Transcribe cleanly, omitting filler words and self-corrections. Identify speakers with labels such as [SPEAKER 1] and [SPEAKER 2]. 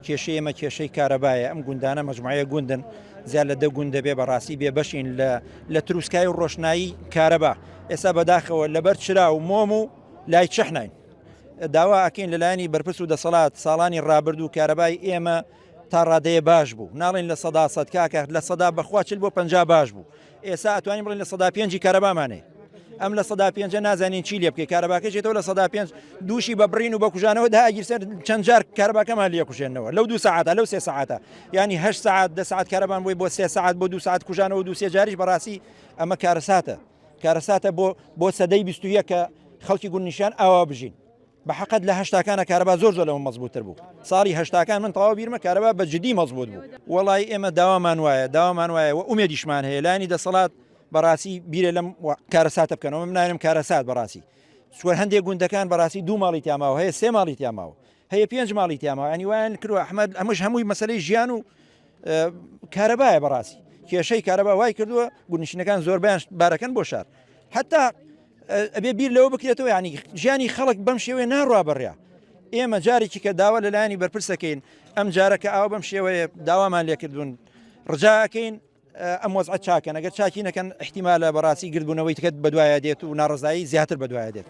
[SPEAKER 1] کێشەی ئێمە کێشەی کارەبایە ئەم گوندانە مەجموعەیە گوندن زیاد لە 10 گوندە بێ بەڕاستی بێ بەشین لە تروسکای و ڕۆشنایی کارەبا ئێستا بەداخەوە لەبەر چرا و مۆم و لای چەحنین داوا ئەکەین لەلایەنی بەرپرس و دەسەڵات ساڵانی ڕابردوو کارەبای ئێمە تا ڕادەیە باش بوو ناڵێن لە سەدا سەد کاکە لە سەدا بەخوا چل بۆ 50 باش بوو ئێستا ئەتوانین بڵێن لە سەدا 5 کارەبامانێ ئەم لە سەدا 5 نازانین چی لێ بکەی کارەباکە چێتەوە لە سەدا 5 دووشی بە بڕین و بە کوژانەوە داگیرسەر چەند جار کارەباکەمان لێ کوژێنەوە لەو 2 ساعتە لەو 3 ساعتە ینی 8 ساعت 10 ساعت کارەبان بۆی بۆ 3 ساعت بۆ 2 ساعت کوژانەوە 2 3 جاریش بەڕاستی ئەمە کارەساتە بۆ سەدەی 21 کە خەڵکی گوندنیشان ئاوا بژین بە حەقەت لە هەشتاکانە کارەبا زۆر لەوە مەزبوطتر بوو ساڵی هەشتاکان من تەواو بیرمە کارەبا بە جدی مەزبوط بوو وەڵی ئێمە داوامان وایە و ئومێدیشمان هەیە لایەنی دەسەڵات بەڕاستی بیرە لەم کارەساتە بکەنەوە من ناوێنم کارەسات بەڕاستی سوەر هەندێک گوندەکان بەڕاستی 2 ماڵی تیاماوە هەیە 3 ماڵی تیاماوە هەیە 5 ماڵی تیاماوە ئەنی وایان کردووە ئەحمەد ئەمەش هەمووی مەسەلەی ژیان و کارەبایە بەڕاستی کێشەی کارەبا وای کردووە گوندنشینەکان زۆربیان بارەکەن بۆ شار حتا ئەبێ بیر لەوە بکرێتەوە ینی ژیانی خەڵک بەم شێوەیە ناڕوا بڕیا ئێمە جارێکی کە داوا لەلایەنی بەرپرسەکەین ئەم جارەکە ئاوا بەم شێوەیە داوامان لێکردوون ڕجاکەین ئەم وەزعەت چاکەن ئەگەر چاکی نەکەن احتیمالە بەڕاستی گردبوونەوەی تکەت بەدوایە دێت و ناڕزایی زیاتر بەدوایە دێت